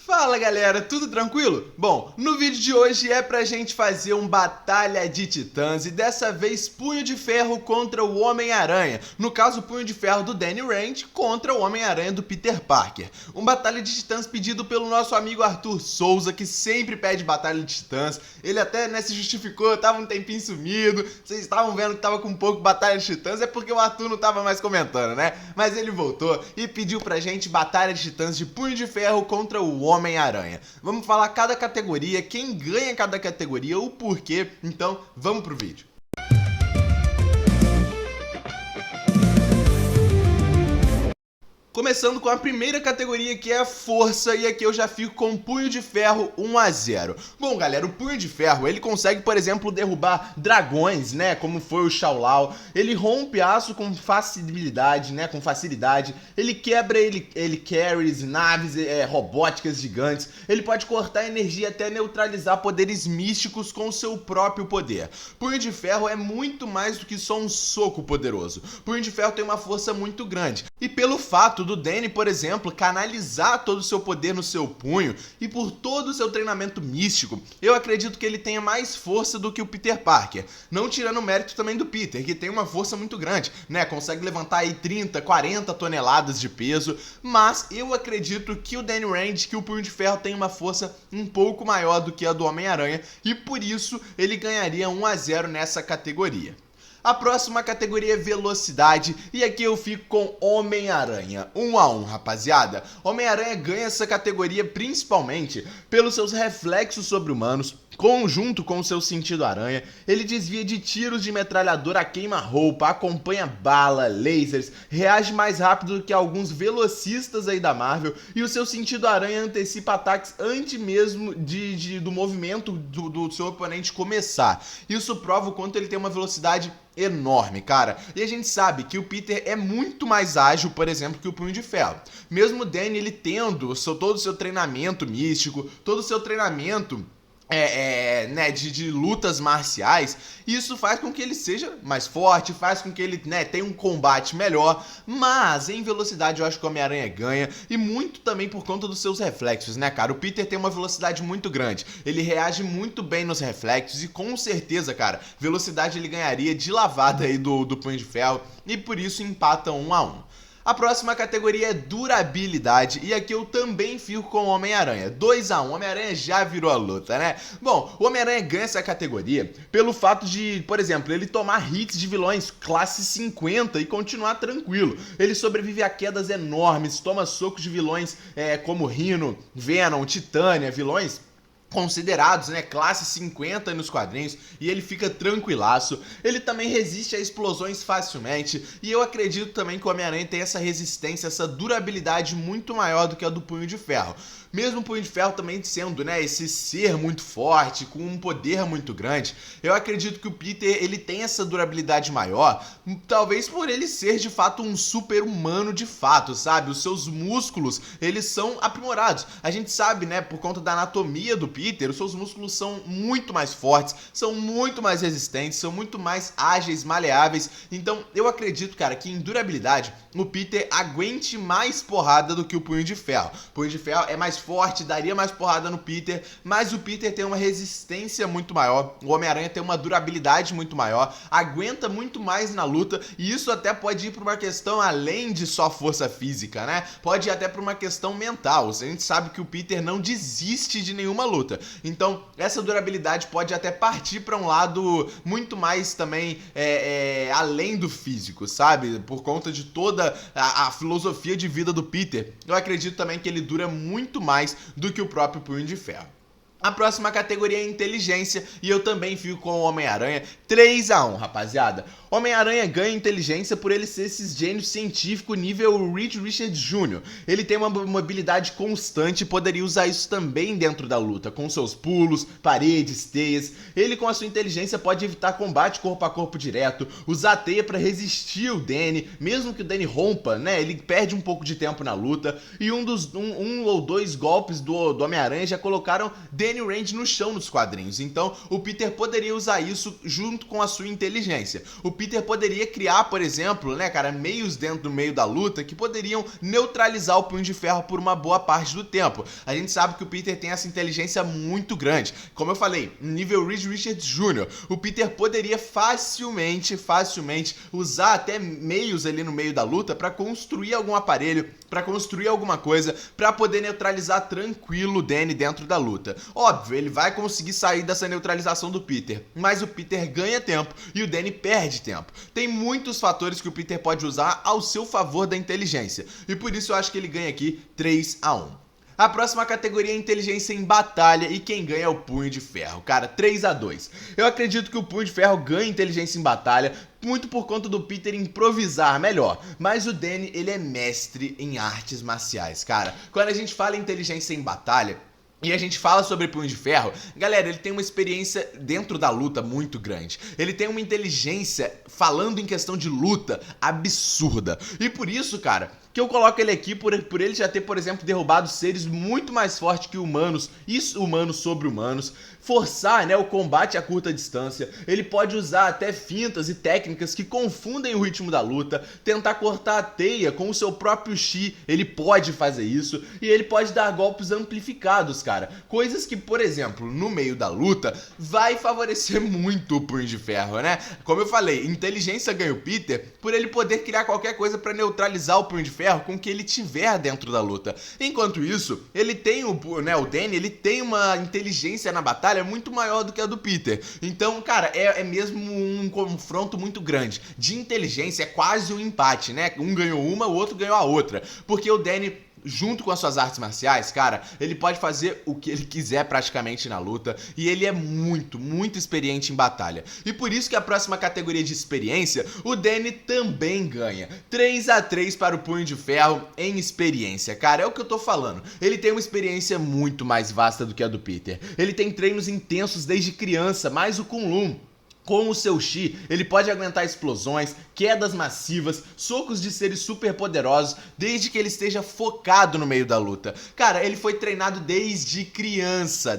Fala galera, tudo tranquilo? Bom, no vídeo de hoje é pra gente fazer um Batalha de Titãs e dessa vez Punho de Ferro contra o Homem-Aranha. No caso, Punho de Ferro do Danny Rand contra o Homem-Aranha do Peter Parker. Um Batalha de Titãs pedido pelo nosso amigo Arthur Souza, que sempre pede Batalha de Titãs. Ele até se justificou, tava um tempinho sumido, vocês estavam vendo que tava com um pouco Batalha de Titãs, é porque o Arthur não tava mais comentando, né? Mas ele voltou e pediu pra gente Batalha de Titãs de Punho de Ferro contra o Homem-Aranha. Vamos falar cada categoria, quem ganha cada categoria, o porquê. Então, vamos pro vídeo. Começando com a primeira categoria, que é a força, e aqui eu já fico com o Punho de Ferro 1-0. Bom, galera, o Punho de Ferro, ele consegue, por exemplo, derrubar dragões, né, como foi o Shao Lao. Ele rompe aço com facilidade, né, Ele quebra carries, naves robóticas gigantes. Ele pode cortar energia até neutralizar poderes místicos com seu próprio poder. Punho de Ferro é muito mais do que só um soco poderoso. Punho de Ferro tem uma força muito grande. E pelo fato do Danny, por exemplo, canalizar todo o seu poder no seu punho e por todo o seu treinamento místico, eu acredito que ele tenha mais força do que o Peter Parker. Não tirando o mérito também do Peter, que tem uma força muito grande, né? Consegue levantar aí 30, 40 toneladas de peso, mas eu acredito que o Danny Rand, que o Punho de Ferro tem uma força um pouco maior do que a do Homem-Aranha e por isso ele ganharia 1-0 nessa categoria. A próxima categoria é velocidade e aqui eu fico com Homem-Aranha. 1-1, rapaziada. Homem-Aranha ganha essa categoria principalmente pelos seus reflexos sobre-humanos, conjunto com o seu sentido aranha. Ele desvia de tiros de metralhadora a queima-roupa, acompanha bala, lasers, reage mais rápido do que alguns velocistas aí da Marvel e o seu sentido aranha antecipa ataques antes mesmo do movimento do seu oponente começar. Isso prova o quanto ele tem uma velocidade enorme, cara. E a gente sabe que o Peter é muito mais ágil, por exemplo, que o Punho de Ferro. Mesmo o Danny, ele tendo todo o seu treinamento místico, todo o seu treinamento de lutas marciais, isso faz com que ele seja mais forte, faz com que ele tenha um combate melhor, mas em velocidade eu acho que o Homem-Aranha ganha, e muito também por conta dos seus reflexos, né, cara? O Peter tem uma velocidade muito grande, ele reage muito bem nos reflexos, e com certeza, cara, velocidade ele ganharia de lavada aí do Punho de Ferro, e por isso empatam 1-1. A próxima categoria é durabilidade, e aqui eu também fico com o Homem-Aranha. 2-1, o Homem-Aranha já virou a luta, né? Bom, o Homem-Aranha ganha essa categoria pelo fato de, por exemplo, ele tomar hits de vilões classe 50 e continuar tranquilo. Ele sobrevive a quedas enormes, toma socos de vilões como Rhino, Venom, Titânia, vilões considerados, né, classe 50 nos quadrinhos, e ele fica tranquilaço. Ele também resiste a explosões facilmente, e eu acredito também que o Homem-Aranha tem essa resistência, essa durabilidade muito maior do que a do Punho de Ferro. Mesmo o Punho de Ferro também sendo, né, esse ser muito forte, com um poder muito grande, eu acredito que o Peter, ele tem essa durabilidade maior, talvez por ele ser de fato um super-humano de fato, sabe? Os seus músculos, eles são aprimorados. A gente sabe, né, por conta da anatomia do Peter, os seus músculos são muito mais fortes, são muito mais resistentes, são muito mais ágeis, maleáveis. Então eu acredito, cara, que em durabilidade o Peter aguente mais porrada do que o Punho de Ferro. O Punho de Ferro é mais forte, daria mais porrada no Peter, mas o Peter tem uma resistência muito maior, o Homem-Aranha tem uma durabilidade muito maior, aguenta muito mais na luta, e isso até pode ir para uma questão além de só força física, né? Pode ir até para uma questão mental. A gente sabe que o Peter não desiste de nenhuma luta, então essa durabilidade pode até partir para um lado muito mais também além do físico, sabe? Por conta de toda a filosofia de vida do Peter, eu acredito também que ele dura muito mais do que o próprio Punho de Ferro. A próxima categoria é inteligência, e eu também fico com o Homem-Aranha. 3-1, rapaziada. Homem-Aranha ganha inteligência por ele ser esse gênio científico nível Reed Richards Jr. Ele tem uma mobilidade constante e poderia usar isso também dentro da luta, com seus pulos, paredes, teias. Ele com a sua inteligência pode evitar combate corpo a corpo direto, usar a teia para resistir o Danny, mesmo que o Danny rompa, né? Ele perde um pouco de tempo na luta, e um ou dois golpes do Homem-Aranha já colocaram Danny Danny Rand no chão nos quadrinhos. Então o Peter poderia usar isso junto com a sua inteligência. O Peter poderia criar, por exemplo, né, cara, meios dentro do meio da luta que poderiam neutralizar o Punho de Ferro por uma boa parte do tempo. A gente sabe que o Peter tem essa inteligência muito grande. Como eu falei, nível Reed Richards Jr., o Peter poderia facilmente usar até meios ali no meio da luta para construir algum aparelho, para construir alguma coisa, para poder neutralizar tranquilo o Danny dentro da luta. Óbvio, ele vai conseguir sair dessa neutralização do Peter, mas o Peter ganha tempo e o Danny perde tempo. Tem muitos fatores que o Peter pode usar ao seu favor da inteligência, e por isso eu acho que ele ganha aqui 3-1. A próxima categoria é inteligência em batalha e quem ganha é o Punho de Ferro. Cara, 3-2. Eu acredito que o Punho de Ferro ganha inteligência em batalha, muito por conta do Peter improvisar melhor. Mas o Danny, ele é mestre em artes marciais, cara. Quando a gente fala em inteligência em batalha, e a gente fala sobre Punho de Ferro, galera, ele tem uma experiência dentro da luta muito grande. Ele tem uma inteligência, falando em questão de luta, absurda. E por isso, cara, que eu coloco ele aqui por ele já ter, por exemplo, derrubado seres muito mais fortes que humanos e humanos sobre humanos, forçar, né, o combate a curta distância. Ele pode usar até fintas e técnicas que confundem o ritmo da luta, tentar cortar a teia com o seu próprio chi, ele pode fazer isso, e ele pode dar golpes amplificados, cara. Coisas que, por exemplo, no meio da luta, vai favorecer muito o Punho de Ferro, né? Como eu falei, inteligência ganha o Peter por ele poder criar qualquer coisa para neutralizar o Punho de Ferro com o que ele tiver dentro da luta. Enquanto isso, ele tem o Danny, ele tem uma inteligência na batalha muito maior do que a do Peter. Então, cara, é mesmo um confronto muito grande. De inteligência é quase um empate, né? Um ganhou uma, o outro ganhou a outra. Porque o Danny, junto com as suas artes marciais, cara, ele pode fazer o que ele quiser praticamente na luta, e ele é muito experiente em batalha. E por isso que a próxima categoria de experiência, o Danny também ganha. 3-3 para o Punho de Ferro em experiência, cara, é o que eu tô falando. Ele tem uma experiência muito mais vasta do que a do Peter. Ele tem treinos intensos desde criança, mais o Kunlun. Com o seu Chi, ele pode aguentar explosões, quedas massivas, socos de seres super poderosos, desde que ele esteja focado no meio da luta. Cara, ele foi treinado desde criança,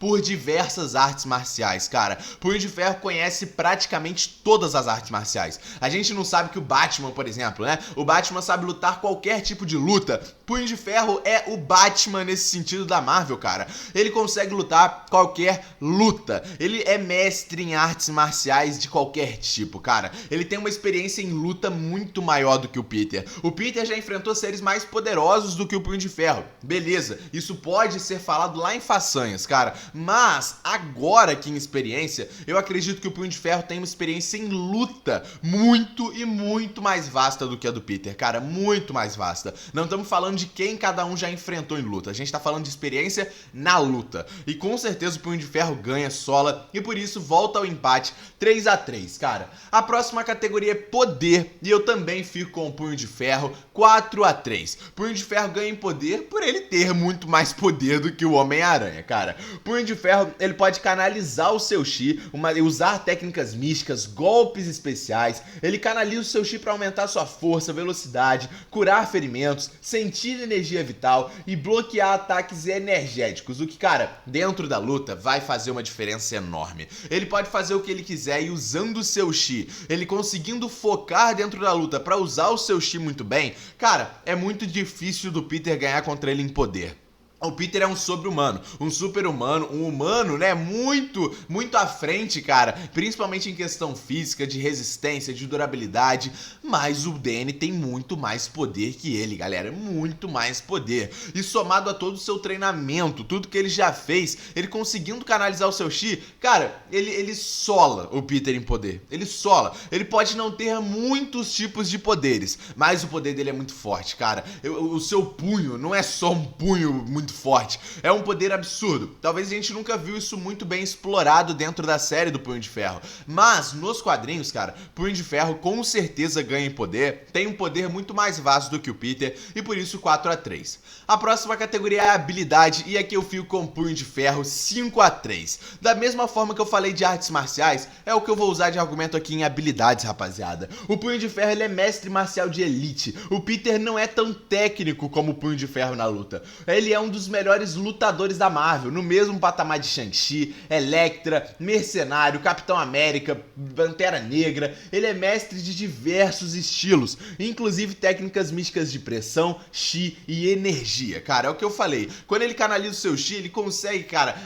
por diversas artes marciais, cara. Punho de Ferro conhece praticamente todas as artes marciais. A gente não sabe que o Batman, por exemplo, né? O Batman sabe lutar qualquer tipo de luta. Punho de Ferro é o Batman nesse sentido da Marvel, cara. Ele consegue lutar qualquer luta. Ele é mestre em artes marciais de qualquer tipo, cara. Ele tem uma experiência em luta muito maior do que o Peter. O Peter já enfrentou seres mais poderosos do que o Punho de Ferro. Beleza, isso pode ser falado lá em Façanhas, cara. Mas, agora aqui em experiência, eu acredito que o Punho de Ferro tem uma experiência em luta muito mais vasta do que a do Peter, cara. Muito mais vasta. Não estamos falando de quem cada um já enfrentou em luta. A gente tá falando de experiência na luta. E com certeza o Punho de Ferro ganha sola e por isso volta ao empate 3-3, cara. A próxima categoria é poder e eu também fico com o Punho de Ferro 4-3. Punho de Ferro ganha em poder por ele ter muito mais poder do que o Homem-Aranha, cara. Punho de Ferro, ele pode canalizar o seu Chi, usar técnicas místicas, golpes especiais. Ele canaliza o seu Chi para aumentar sua força, velocidade, curar ferimentos, sentir energia vital e bloquear ataques energéticos, o que, cara, dentro da luta vai fazer uma diferença enorme. Ele pode fazer o que ele quiser e usando o seu Chi, ele conseguindo focar dentro da luta para usar o seu Chi muito bem, cara, é muito difícil do Peter ganhar contra ele em poder. O Peter é um sobre-humano, um super-humano, um humano, né, muito à frente, cara, principalmente em questão física, de resistência, de durabilidade, mas o Danny tem muito mais poder que ele, galera, muito mais poder. E somado a todo o seu treinamento, tudo que ele já fez, ele conseguindo canalizar o seu Chi, cara, ele sola o Peter em poder, ele sola. Ele pode não ter muitos tipos de poderes, mas o poder dele é muito forte, cara. O seu punho não é só um punho muito forte, é um poder absurdo. Talvez a gente nunca viu isso muito bem explorado dentro da série do Punho de Ferro, mas nos quadrinhos, cara, Punho de Ferro com certeza ganha em poder, tem um poder muito mais vasto do que o Peter e por isso 4-3. A próxima categoria é a habilidade e aqui eu fico com o Punho de Ferro 5-3. Da mesma forma que eu falei de artes marciais, é o que eu vou usar de argumento aqui em habilidades, rapaziada. O Punho de Ferro, ele é mestre marcial de elite. O Peter não é tão técnico como o Punho de Ferro na luta. Ele é um dos melhores lutadores da Marvel, no mesmo patamar de Shang-Chi, Elektra, Mercenário, Capitão América, Pantera Negra. Ele é mestre de diversos estilos, inclusive técnicas místicas de pressão, chi e energia. Cara, é o que eu falei. Quando ele canaliza o seu chi, ele consegue, cara,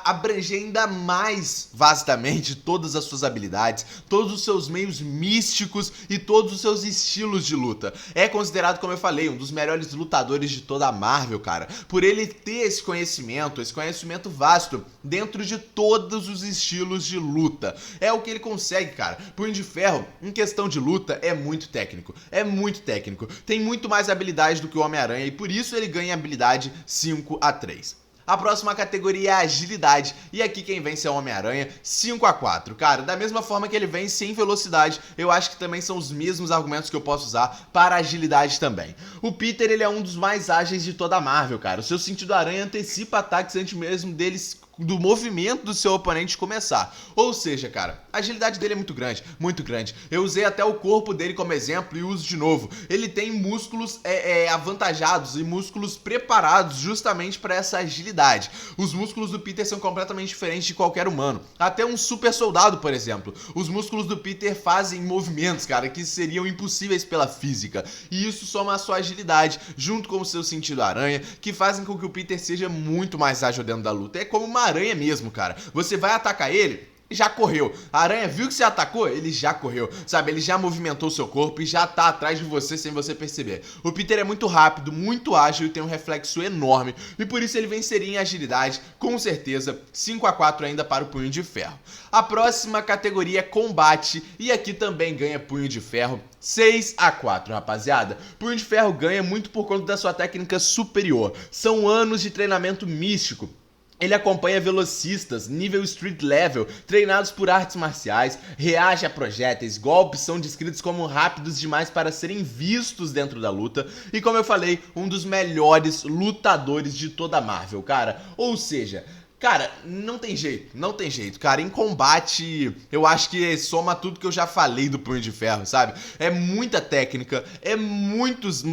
abranger ainda mais vastamente todas as suas habilidades, todos os seus meios místicos e todos os seus estilos de luta. É considerado, como eu falei, um dos melhores lutadores de toda a Marvel, cara, por ele ter esse conhecimento vasto dentro de todos os estilos de luta. É o que ele consegue, cara. Punho de Ferro, em questão de luta, é muito técnico. Tem muito mais habilidade do que o Homem-Aranha e por isso ele ganha habilidade 5-3. A próxima categoria é a agilidade, e aqui quem vence é o Homem-Aranha, 5-4. Cara, da mesma forma que ele vence em velocidade, eu acho que também são os mesmos argumentos que eu posso usar para a agilidade também. O Peter, ele é um dos mais ágeis de toda a Marvel, cara. O seu sentido aranha antecipa ataques antes mesmo do movimento do seu oponente começar. Ou seja, cara, a agilidade dele é muito grande, muito grande. Eu usei até o corpo dele como exemplo e uso de novo. Ele tem músculos avantajados e músculos preparados justamente para essa agilidade. Os músculos do Peter são completamente diferentes de qualquer humano. Até um super soldado, por exemplo. Os músculos do Peter fazem movimentos, cara, que seriam impossíveis pela física. E isso soma a sua agilidade, junto com o seu sentido aranha, que fazem com que o Peter seja muito mais ágil dentro da luta. É como uma aranha mesmo, cara. Você vai atacar ele, já correu. A aranha viu que você atacou, ele já correu, sabe? Ele já movimentou o seu corpo e já tá atrás de você sem você perceber. O Peter é muito rápido, muito ágil e tem um reflexo enorme, e por isso ele venceria em agilidade, com certeza. 5-4 ainda para o Punho de Ferro. A próxima categoria é combate, e aqui também ganha Punho de Ferro, 6-4, rapaziada. Punho de Ferro ganha muito por conta da sua técnica superior. São anos de treinamento místico. Ele acompanha velocistas, nível street level, treinados por artes marciais, reage a projéteis, golpes são descritos como rápidos demais para serem vistos dentro da luta, e como eu falei, um dos melhores lutadores de toda a Marvel, cara. Ou seja, cara, não tem jeito, cara. Em combate, eu acho que soma tudo que eu já falei do Punho de Ferro, sabe? É muita técnica,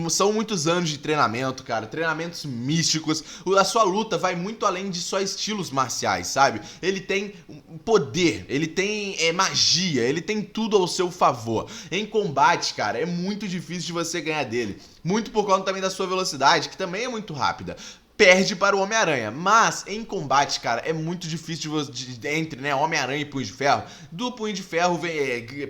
são muitos anos de treinamento, cara. Treinamentos místicos. A sua luta vai muito além de só estilos marciais, sabe? Ele tem poder, ele tem magia, ele tem tudo ao seu favor. Em combate, cara, é muito difícil de você ganhar dele. Muito por conta também da sua velocidade, que também é muito rápida. Perde para o Homem-Aranha, mas em combate, cara, é muito difícil entre, né, Homem-Aranha e Punho de Ferro, do Punho de Ferro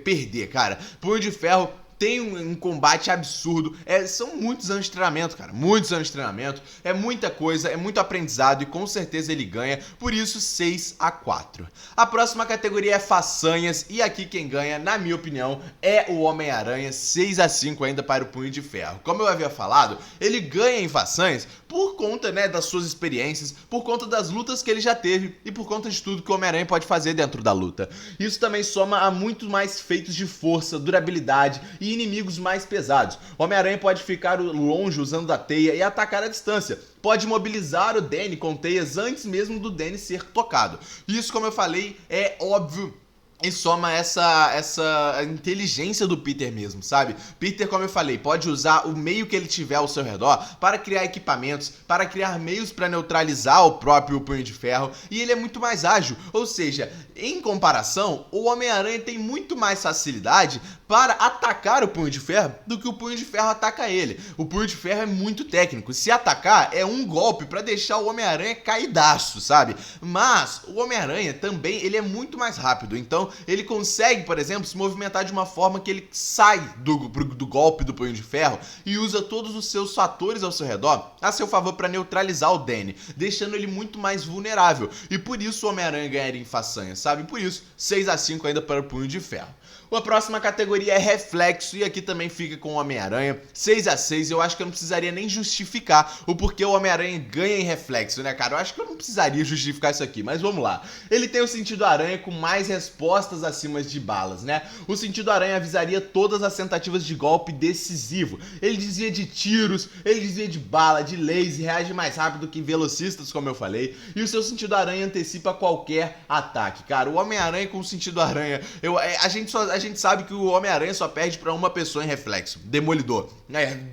perder, cara. Punho de Ferro tem um combate absurdo, são muitos anos de treinamento, cara, muitos anos de treinamento, é muita coisa, é muito aprendizado e com certeza ele ganha, por isso 6-4. A próxima categoria é façanhas e aqui quem ganha, na minha opinião, é o Homem-Aranha, 6-5 ainda para o Punho de Ferro. Como eu havia falado, ele ganha em façanhas por conta, né, das suas experiências, por conta das lutas que ele já teve e por conta de tudo que o Homem-Aranha pode fazer dentro da luta. Isso também soma a muito mais feitos de força, durabilidade e inimigos mais pesados. O Homem-Aranha pode ficar longe usando a teia e atacar à distância. Pode mobilizar o Danny com teias antes mesmo do Danny ser tocado. Isso, como eu falei, é óbvio. E soma essa inteligência do Peter mesmo, sabe? Peter, como eu falei, pode usar o meio que ele tiver ao seu redor para criar equipamentos, para criar meios para neutralizar o próprio Punho de Ferro, e ele é muito mais ágil. Ou seja, em comparação, o Homem-Aranha tem muito mais facilidade para atacar o Punho de Ferro do que o Punho de Ferro ataca ele. O Punho de Ferro é muito técnico. Se atacar, é um golpe para deixar o Homem-Aranha caidaço, sabe? Mas o Homem-Aranha também, ele é muito mais rápido, então ele consegue, por exemplo, se movimentar de uma forma que ele sai do golpe do Punho de Ferro e usa todos os seus fatores ao seu redor a seu favor para neutralizar o Danny, deixando ele muito mais vulnerável. E por isso o Homem-Aranha ganharia em façanha, sabe? Por isso, 6-5 ainda para o Punho de Ferro. A próxima categoria é reflexo e aqui também fica com o Homem-Aranha, 6-6. Eu acho que eu não precisaria nem justificar o porquê o Homem-Aranha ganha em reflexo, né, cara? Eu acho que eu não precisaria justificar isso aqui, mas vamos lá. Ele tem o sentido aranha com mais respostas acima de balas, né? O sentido aranha avisaria todas as tentativas de golpe decisivo. Ele desvia de tiros, ele desvia de bala, de laser, reage mais rápido que velocistas, como eu falei. E o seu sentido aranha antecipa qualquer ataque, cara. O Homem-Aranha com o sentido aranha, a gente sabe que o Homem-Aranha só perde pra uma pessoa em reflexo, Demolidor.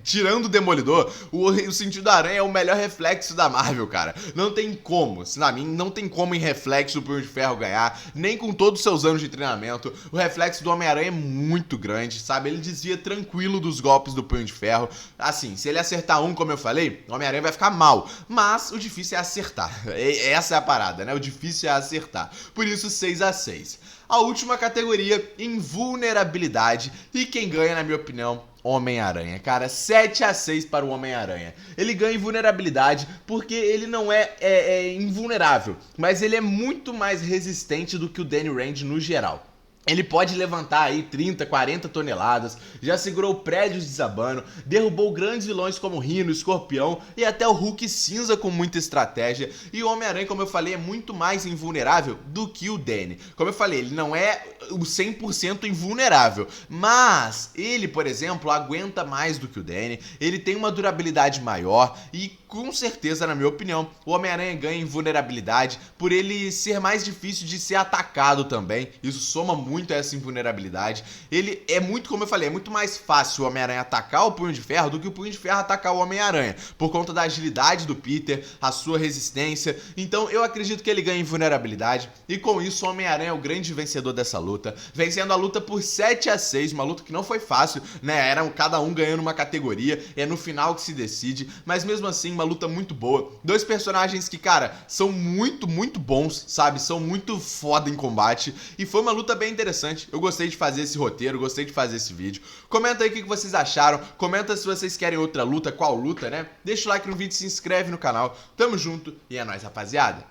Tirando o Demolidor, o sentido da aranha é o melhor reflexo da Marvel, cara. Não tem como, pra mim, não tem como em reflexo o Punho de Ferro ganhar, nem com todos os seus anos de treinamento. O reflexo do Homem-Aranha é muito grande, sabe? Ele desvia tranquilo dos golpes do Punho de Ferro. Assim, se ele acertar um, como eu falei, o Homem-Aranha vai ficar mal. Mas o difícil é acertar. Essa é a parada, né? O difícil é acertar. Por isso, 6-6. A última categoria, invulnerabilidade. E quem ganha, na minha opinião, Homem-Aranha, cara, 7-6 para o Homem-Aranha. Ele ganha invulnerabilidade porque ele não é invulnerável, mas ele é muito mais resistente do que o Danny Rand no geral. Ele pode levantar aí 30, 40 toneladas, já segurou prédios desabando, derrubou grandes vilões como Rhino, Escorpião e até o Hulk cinza com muita estratégia. E o Homem-Aranha, como eu falei, é muito mais invulnerável do que o Danny. Como eu falei, ele não é o 100% invulnerável, mas ele, por exemplo, aguenta mais do que o Danny, ele tem uma durabilidade maior e com certeza, na minha opinião, o Homem-Aranha ganha invulnerabilidade por ele ser mais difícil de ser atacado também. Isso soma muito essa invulnerabilidade. Ele é muito, como eu falei, é muito mais fácil o Homem-Aranha atacar o Punho de Ferro do que o Punho de Ferro atacar o Homem-Aranha, por conta da agilidade do Peter, a sua resistência. Então eu acredito que ele ganha invulnerabilidade e com isso o Homem-Aranha é o grande vencedor dessa luta, vencendo a luta por 7-6, uma luta que não foi fácil, né? Era cada um ganhando uma categoria, é no final que se decide, mas mesmo assim uma luta muito boa. Dois personagens que, cara, são muito bons, sabe? São muito foda em combate. E foi uma luta bem interessante. Eu gostei de fazer esse roteiro, gostei de fazer esse vídeo. Comenta aí o que vocês acharam. Comenta se vocês querem outra luta, qual luta, né? Deixa o like no vídeo, se inscreve no canal. Tamo junto e é nóis, rapaziada.